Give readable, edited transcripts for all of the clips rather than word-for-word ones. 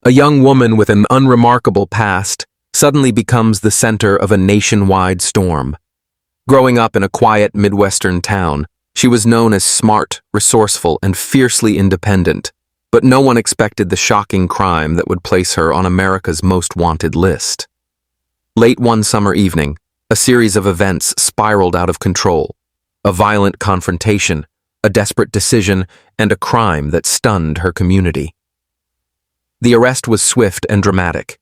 A young woman with an unremarkable past suddenly becomes the center of a nationwide storm. Growing up in a quiet Midwestern town, she was known as smart, resourceful, and fiercely independent, but no one expected the shocking crime that would place her on America's most wanted list. Late one summer evening, a series of events spiraled out of control. A violent confrontation, a desperate decision, and a crime that stunned her community. The arrest was swift and dramatic.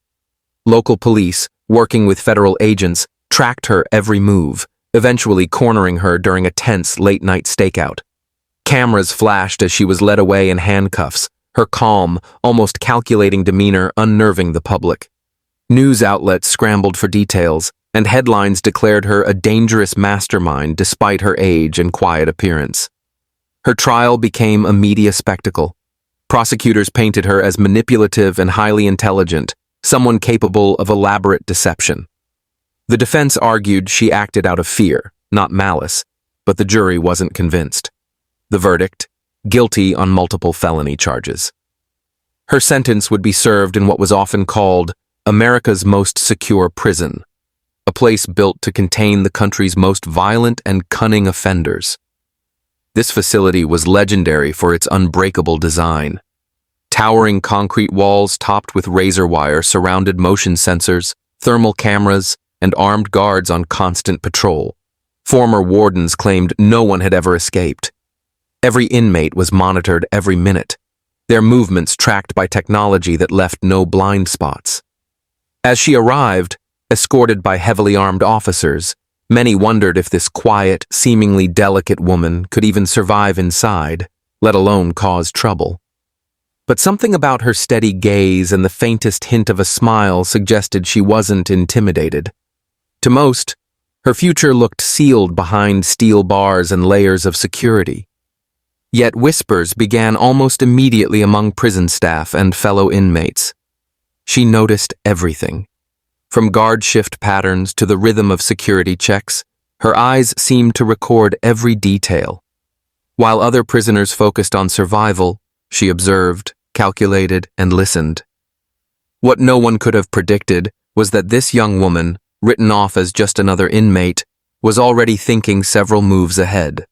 Local police, working with federal agents, tracked her every move, eventually cornering her during a tense late-night stakeout. Cameras flashed as she was led away in handcuffs, her calm, almost calculating demeanor unnerving the public. News outlets scrambled for details, and headlines declared her a dangerous mastermind despite her age and quiet appearance. Her trial became a media spectacle. Prosecutors painted her as manipulative and highly intelligent, someone capable of elaborate deception. The defense argued she acted out of fear, not malice, but the jury wasn't convinced. The verdict: guilty on multiple felony charges. Her sentence would be served in what was often called America's most secure prison, a place built to contain the country's most violent and cunning offenders. This facility was legendary for its unbreakable design. Towering concrete walls topped with razor wire surrounded motion sensors, thermal cameras, and armed guards on constant patrol. Former wardens claimed no one had ever escaped. Every inmate was monitored every minute, their movements tracked by technology that left no blind spots. As she arrived, escorted by heavily armed officers, many wondered if this quiet, seemingly delicate woman could even survive inside, let alone cause trouble. But something about her steady gaze and the faintest hint of a smile suggested she wasn't intimidated. To most, her future looked sealed behind steel bars and layers of security. Yet whispers began almost immediately among prison staff and fellow inmates. She noticed everything. From guard shift patterns to the rhythm of security checks, her eyes seemed to record every detail. While other prisoners focused on survival, she observed, calculated, and listened. What no one could have predicted was that this young woman, written off as just another inmate, was already thinking several moves ahead.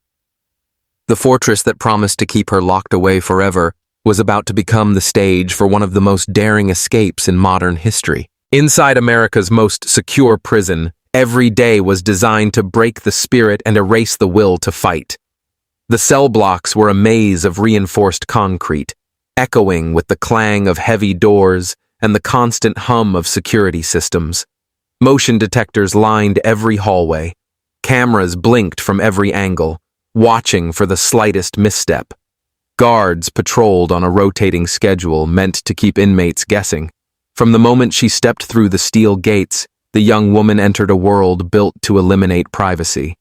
The fortress that promised to keep her locked away forever was about to become the stage for one of the most daring escapes in modern history. Inside America's most secure prison, every day was designed to break the spirit and erase the will to fight. The cell blocks were a maze of reinforced concrete, echoing with the clang of heavy doors and the constant hum of security systems. Motion detectors lined every hallway. Cameras blinked from every angle, watching for the slightest misstep. Guards patrolled on a rotating schedule meant to keep inmates guessing. From the moment she stepped through the steel gates, the young woman entered a world built to eliminate privacy.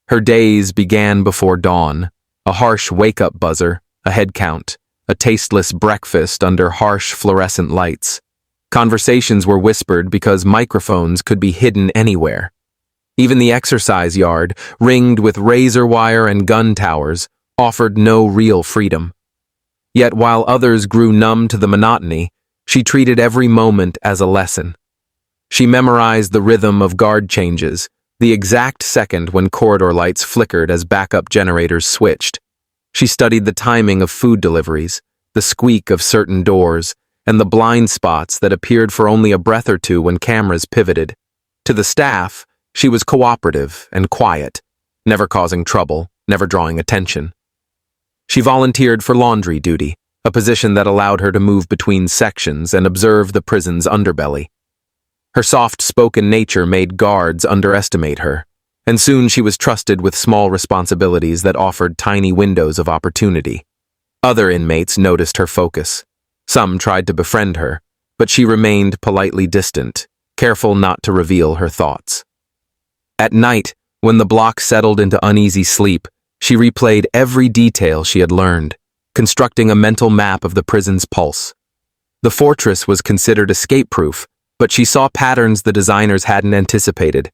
Her days began before dawn, a harsh wake-up buzzer, a head count, a tasteless breakfast under harsh fluorescent lights. Conversations were whispered because microphones could be hidden anywhere. Even the exercise yard, ringed with razor wire and gun towers, offered no real freedom. Yet while others grew numb to the monotony, she treated every moment as a lesson. She memorized the rhythm of guard changes, the exact second when corridor lights flickered as backup generators switched. She studied the timing of food deliveries, the squeak of certain doors, and the blind spots that appeared for only a breath or two when cameras pivoted. To the staff, she was cooperative and quiet, never causing trouble, never drawing attention. She volunteered for laundry duty, a position that allowed her to move between sections and observe the prison's underbelly. Her soft-spoken nature made guards underestimate her, and soon she was trusted with small responsibilities that offered tiny windows of opportunity. Other inmates noticed her focus. Some tried to befriend her, but she remained politely distant, careful not to reveal her thoughts. At night, when the block settled into uneasy sleep, she replayed every detail she had learned, constructing a mental map of the prison's pulse. The fortress was considered escape-proof, but she saw patterns the designers hadn't anticipated.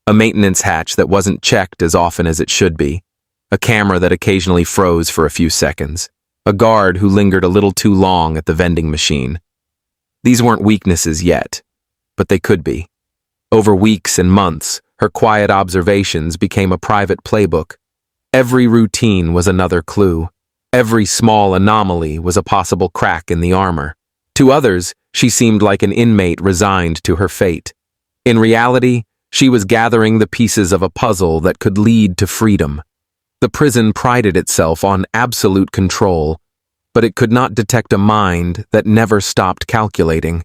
A maintenance hatch that wasn't checked as often as it should be, a camera that occasionally froze for a few seconds, a guard who lingered a little too long at the vending machine. These weren't weaknesses yet, but they could be. Over weeks and months, her quiet observations became a private playbook. Every routine was another clue. Every small anomaly was a possible crack in the armor. To others, she seemed like an inmate resigned to her fate. In reality, she was gathering the pieces of a puzzle that could lead to freedom. The prison prided itself on absolute control, but it could not detect a mind that never stopped calculating.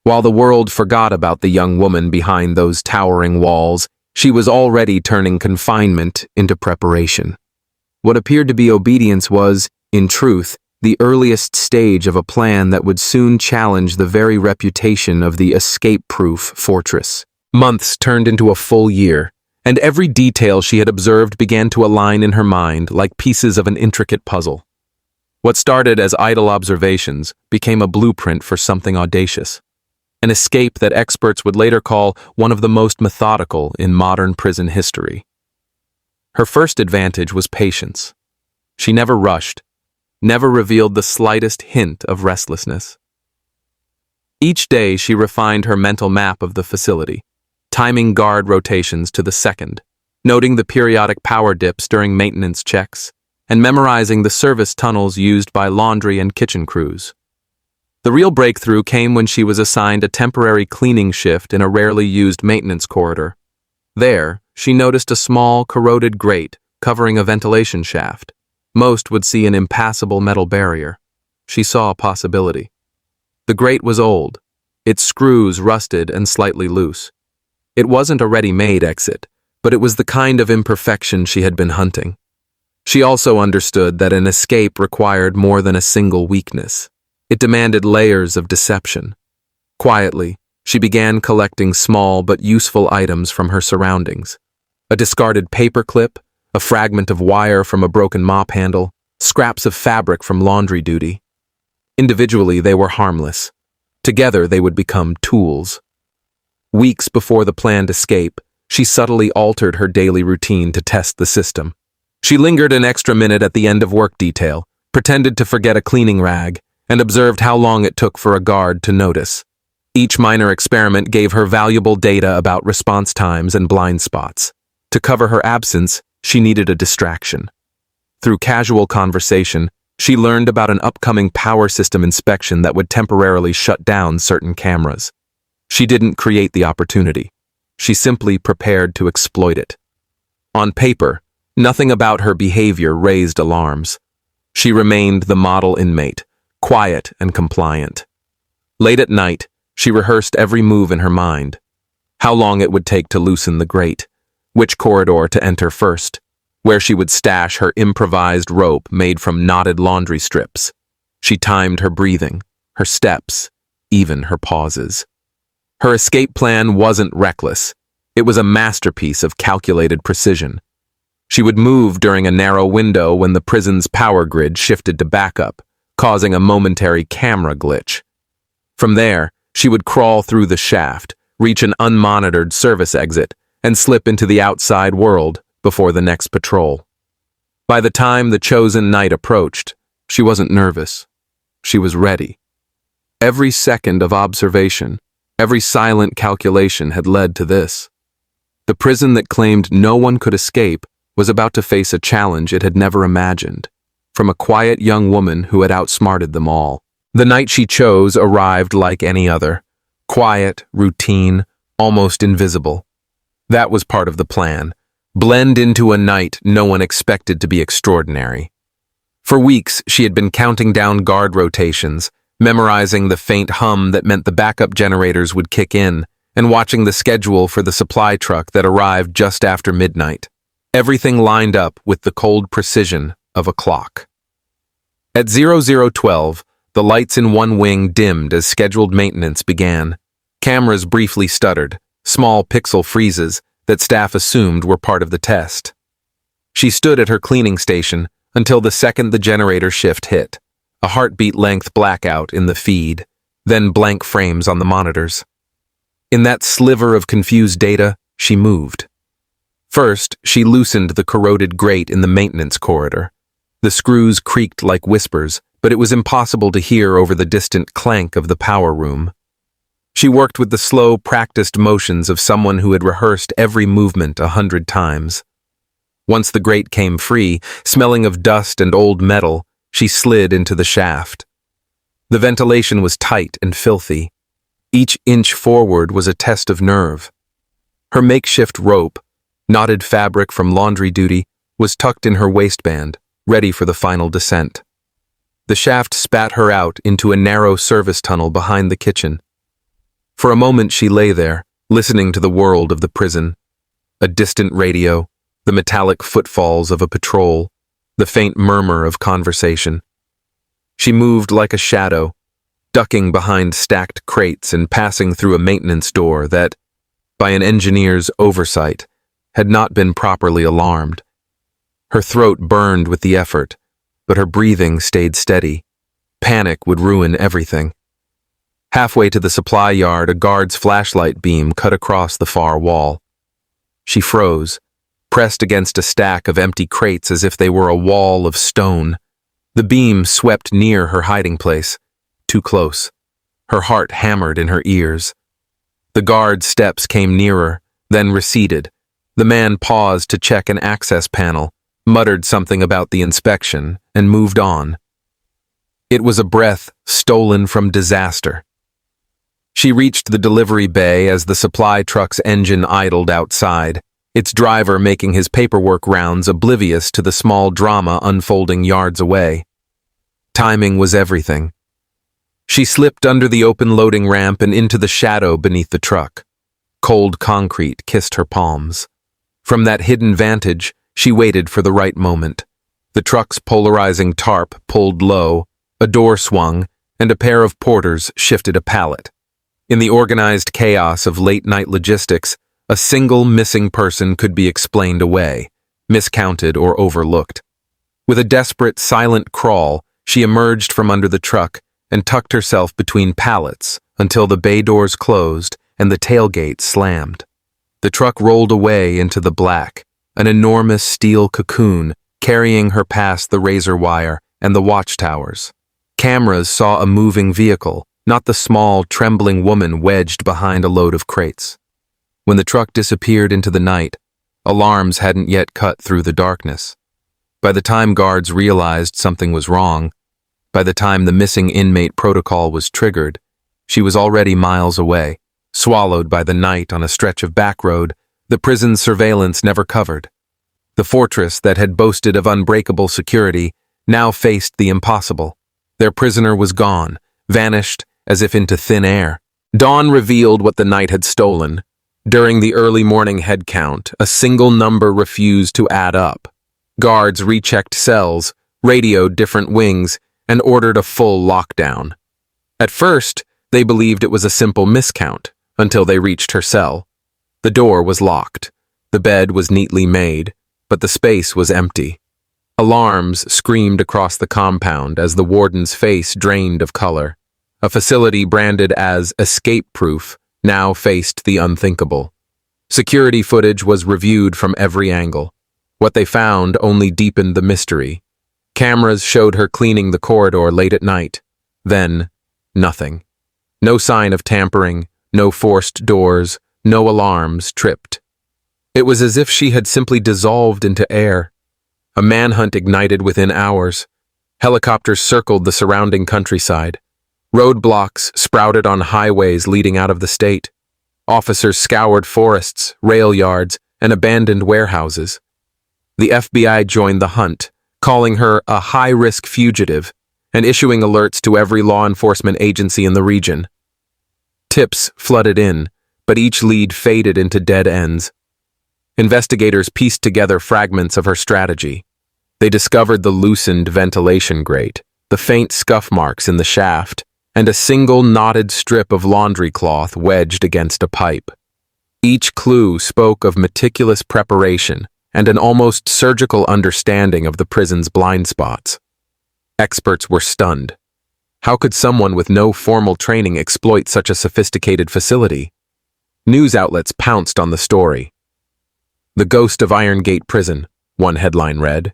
While the world forgot about the young woman behind those towering walls, she was already turning confinement into preparation. What appeared to be obedience was, in truth, the earliest stage of a plan that would soon challenge the very reputation of the escape-proof fortress. Months turned into a full year, and every detail she had observed began to align in her mind like pieces of an intricate puzzle. What started as idle observations became a blueprint for something audacious. An escape that experts would later call one of the most methodical in modern prison history. Her first advantage was patience. She never rushed, never revealed the slightest hint of restlessness. Each day she refined her mental map of the facility, timing guard rotations to the second, noting the periodic power dips during maintenance checks, and memorizing the service tunnels used by laundry and kitchen crews. The real breakthrough came when she was assigned a temporary cleaning shift in a rarely used maintenance corridor. There, she noticed a small, corroded grate covering a ventilation shaft. Most would see an impassable metal barrier. She saw a possibility. The grate was old, its screws rusted and slightly loose. It wasn't a ready-made exit, but it was the kind of imperfection she had been hunting. She also understood that an escape required more than a single weakness. It demanded layers of deception. Quietly, she began collecting small but useful items from her surroundings. A discarded paperclip, a fragment of wire from a broken mop handle, scraps of fabric from laundry duty. Individually, they were harmless. Together, they would become tools. Weeks before the planned escape, she subtly altered her daily routine to test the system. She lingered an extra minute at the end of work detail, pretended to forget a cleaning rag, and observed how long it took for a guard to notice. Each minor experiment gave her valuable data about response times and blind spots. To cover her absence, she needed a distraction. Through casual conversation, she learned about an upcoming power system inspection that would temporarily shut down certain cameras. She didn't create the opportunity. She simply prepared to exploit it. On paper, nothing about her behavior raised alarms. She remained the model inmate, quiet and compliant. Late at night, she rehearsed every move in her mind. How long it would take to loosen the grate, which corridor to enter first, where she would stash her improvised rope made from knotted laundry strips. She timed her breathing, her steps, even her pauses. Her escape plan wasn't reckless. It was a masterpiece of calculated precision. She would move during a narrow window when the prison's power grid shifted to backup, causing a momentary camera glitch. From there, she would crawl through the shaft, reach an unmonitored service exit, and slip into the outside world before the next patrol. By the time the chosen night approached, she wasn't nervous. She was ready. Every second of observation, every silent calculation had led to this. The prison that claimed no one could escape was about to face a challenge it had never imagined, from a quiet young woman who had outsmarted them all. The night she chose arrived like any other, quiet, routine, almost invisible. That was part of the plan, blend into a night no one expected to be extraordinary. For weeks, she had been counting down guard rotations, memorizing the faint hum that meant the backup generators would kick in, and watching the schedule for the supply truck that arrived just after midnight. Everything lined up with the cold precision of a clock. At 0012, the lights in one wing dimmed as scheduled maintenance began. Cameras briefly stuttered, small pixel freezes that staff assumed were part of the test. She stood at her cleaning station until the second the generator shift hit, a heartbeat-length blackout in the feed, then blank frames on the monitors. In that sliver of confused data, she moved. First, she loosened the corroded grate in the maintenance corridor. The screws creaked like whispers, but it was impossible to hear over the distant clank of the power room. She worked with the slow, practiced motions of someone who had rehearsed every movement 100 times. Once the grate came free, smelling of dust and old metal, she slid into the shaft. The ventilation was tight and filthy. Each inch forward was a test of nerve. Her makeshift rope, knotted fabric from laundry duty, was tucked in her waistband, ready for the final descent. The shaft spat her out into a narrow service tunnel behind the kitchen. For a moment she lay there, listening to the world of the prison. A distant radio, the metallic footfalls of a patrol, the faint murmur of conversation. She moved like a shadow, ducking behind stacked crates and passing through a maintenance door that, by an engineer's oversight, had not been properly alarmed. Her throat burned with the effort, but her breathing stayed steady. Panic would ruin everything. Halfway to the supply yard, a guard's flashlight beam cut across the far wall. She froze, pressed against a stack of empty crates as if they were a wall of stone. The beam swept near her hiding place, too close. Her heart hammered in her ears. The guard's steps came nearer, then receded. The man paused to check an access panel, muttered something about the inspection, and moved on. It was a breath stolen from disaster. She reached the delivery bay as the supply truck's engine idled outside, its driver making his paperwork rounds oblivious to the small drama unfolding yards away. Timing was everything. She slipped under the open loading ramp and into the shadow beneath the truck. Cold concrete kissed her palms. From that hidden vantage, she waited for the right moment. The truck's polarizing tarp pulled low, a door swung, and a pair of porters shifted a pallet. In the organized chaos of late-night logistics, a single missing person could be explained away, miscounted or overlooked. With a desperate, silent crawl, she emerged from under the truck and tucked herself between pallets until the bay doors closed and the tailgate slammed. The truck rolled away into the black, an enormous steel cocoon carrying her past the razor wire and the watchtowers. Cameras saw a moving vehicle, not the small, trembling woman wedged behind a load of crates. When the truck disappeared into the night, alarms hadn't yet cut through the darkness. By the time guards realized something was wrong, by the time the missing inmate protocol was triggered, she was already miles away, swallowed by the night on a stretch of back road the prison's surveillance never covered. The fortress that had boasted of unbreakable security now faced the impossible. Their prisoner was gone, vanished as if into thin air. Dawn revealed what the night had stolen. During the early morning head count, a single number refused to add up. Guards rechecked cells, radioed different wings, and ordered a full lockdown. At first, they believed it was a simple miscount, until they reached her cell. The door was locked. The bed was neatly made, but the space was empty. Alarms screamed across the compound as the warden's face drained of color. A facility branded as escape-proof now faced the unthinkable. Security footage was reviewed from every angle. What they found only deepened the mystery. Cameras showed her cleaning the corridor late at night. Then, nothing. No sign of tampering, no forced doors, no alarms tripped. It was as if she had simply dissolved into air. A manhunt ignited within hours. Helicopters circled the surrounding countryside. Roadblocks sprouted on highways leading out of the state. Officers scoured forests, rail yards, and abandoned warehouses. The FBI joined the hunt, calling her a high-risk fugitive and issuing alerts to every law enforcement agency in the region. Tips flooded in, but each lead faded into dead ends. Investigators pieced together fragments of her strategy. They discovered the loosened ventilation grate, the faint scuff marks in the shaft, and a single knotted strip of laundry cloth wedged against a pipe. Each clue spoke of meticulous preparation and an almost surgical understanding of the prison's blind spots. Experts were stunned. How could someone with no formal training exploit such a sophisticated facility? News outlets pounced on the story. "The Ghost of Iron Gate Prison," one headline read.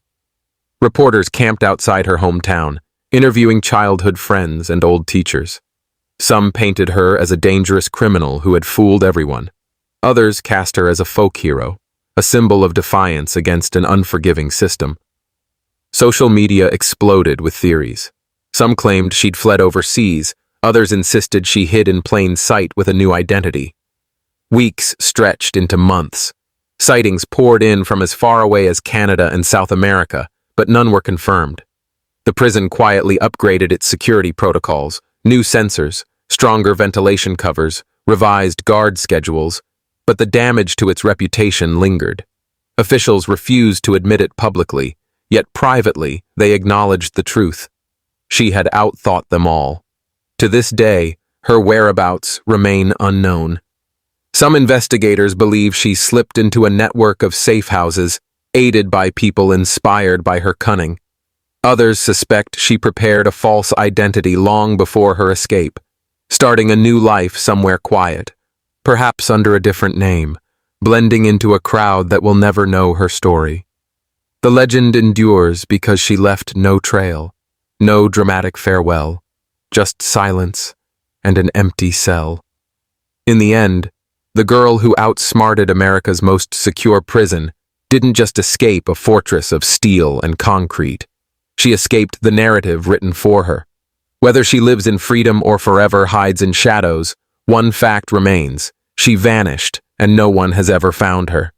Reporters camped outside her hometown, interviewing childhood friends and old teachers. Some painted her as a dangerous criminal who had fooled everyone. Others cast her as a folk hero, a symbol of defiance against an unforgiving system. Social media exploded with theories. Some claimed she'd fled overseas, others insisted she hid in plain sight with a new identity. Weeks stretched into months. Sightings poured in from as far away as Canada and South America, but none were confirmed. The prison quietly upgraded its security protocols, new sensors, stronger ventilation covers, revised guard schedules, but the damage to its reputation lingered. Officials refused to admit it publicly, yet privately they acknowledged the truth. She had outthought them all. To this day, her whereabouts remain unknown. Some investigators believe she slipped into a network of safe houses, aided by people inspired by her cunning. Others suspect she prepared a false identity long before her escape, starting a new life somewhere quiet, perhaps under a different name, blending into a crowd that will never know her story. The legend endures because she left no trail, no dramatic farewell, just silence and an empty cell. In the end, the girl who outsmarted America's most secure prison didn't just escape a fortress of steel and concrete. She escaped the narrative written for her. Whether she lives in freedom or forever hides in shadows, one fact remains: she vanished, and no one has ever found her.